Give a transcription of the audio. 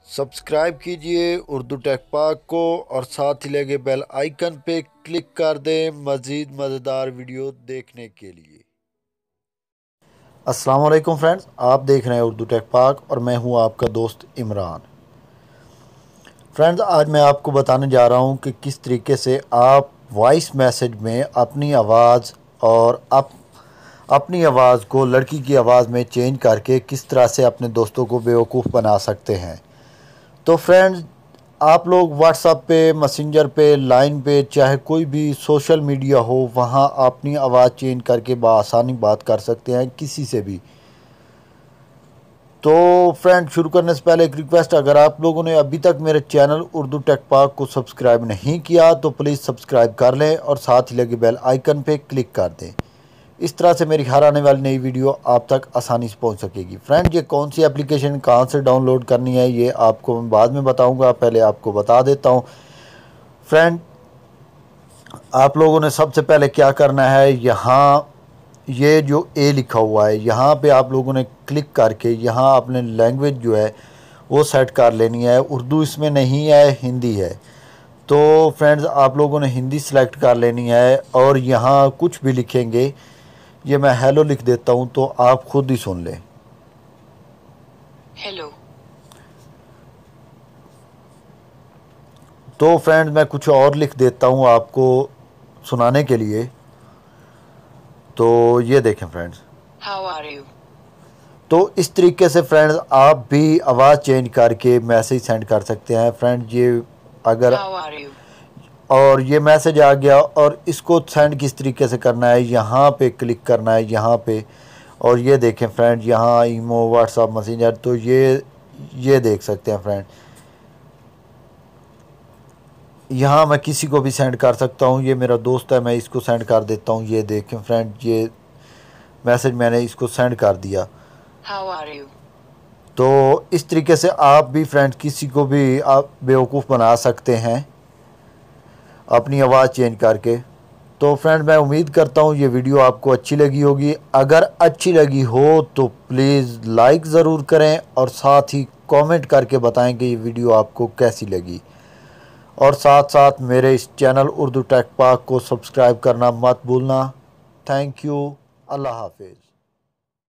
Subscribe कीजिए Urdu take पाक को और साथ ही लगे बेल आइकन पे क्लिक कर दें मज़ीद मज़ेदार वीडियो देखने के लिए। अस्सलाम वालेकुम फ्रेंड्स, आप देख रहे हैं उर्दू टेक पाक और मैं हूं आपका दोस्त इमरान। फ्रेंड्स, आज मैं आपको बताने जा रहा हूं कि किस तरीके से आप वॉइस मैसेज में अपनी आवाज़ और अपनी आवाज़ को लड़की की आवाज़ में चेंज करके किस तरह से अपने दोस्तों को बेवकूफ़ बना सकते हैं। तो फ्रेंड्स, आप लोग व्हाट्सएप पे, मैसेंजर पे, लाइन पे, चाहे कोई भी सोशल मीडिया हो, वहाँ अपनी आवाज़ चेंज करके बआसानी बात कर सकते हैं किसी से भी। तो फ्रेंड, शुरू करने से पहले एक रिक्वेस्ट, अगर आप लोगों ने अभी तक मेरे चैनल उर्दू टेक पाक को सब्सक्राइब नहीं किया तो प्लीज़ सब्सक्राइब कर लें और साथ ही लगे बेल आइकन पे क्लिक कर दें। इस तरह से मेरी हर आने वाली नई वीडियो आप तक आसानी से पहुंच सकेगी। फ्रेंड, ये कौन सी एप्लीकेशन कहां से डाउनलोड करनी है ये आपको मैं बाद में बताऊंगा, पहले आपको बता देता हूं। फ्रेंड, आप लोगों ने सबसे पहले क्या करना है, यहाँ ये जो ए लिखा हुआ है यहाँ पे आप लोगों ने क्लिक करके यहाँ अपने लैंग्वेज जो है वो सेट कर लेनी है। उर्दू इसमें नहीं है, हिंदी है। तो फ्रेंड्स, आप लोगों ने हिंदी सेलेक्ट कर लेनी है और यहाँ कुछ भी लिखेंगे, ये मैं हेलो लिख देता हूं तो आप खुद ही सुन लें। हेलो। तो फ्रेंड्स, मैं कुछ और लिख देता हूं आपको सुनाने के लिए। तो ये देखें फ्रेंड्स, हाउ आर यू। तो इस तरीके से फ्रेंड्स आप भी आवाज़ चेंज करके मैसेज सेंड कर सकते हैं। फ्रेंड्स, ये अगर हाउ आर यू और ये मैसेज आ गया और इसको सेंड किस तरीके से करना है, यहाँ पे क्लिक करना है यहाँ पे। और ये देखें फ्रेंड, यहाँ ईमो, व्हाट्सअप, मैसेंजर, तो ये देख सकते हैं फ्रेंड, यहाँ मैं किसी को भी सेंड कर सकता हूँ। ये मेरा दोस्त है, मैं इसको सेंड कर देता हूँ। ये देखें फ्रेंड, ये मैसेज मैंने इसको सेंड कर दिया। How are you. तो इस तरीके से आप भी फ्रेंड किसी को भी आप बेवकूफ़ बना सकते हैं अपनी आवाज़ चेंज करके। तो फ्रेंड, मैं उम्मीद करता हूँ ये वीडियो आपको अच्छी लगी होगी। अगर अच्छी लगी हो तो प्लीज़ लाइक ज़रूर करें और साथ ही कमेंट करके बताएं कि ये वीडियो आपको कैसी लगी। और साथ साथ मेरे इस चैनल उर्दू टेक पाक को सब्सक्राइब करना मत भूलना। Thank you. अल्लाह हाफिज़।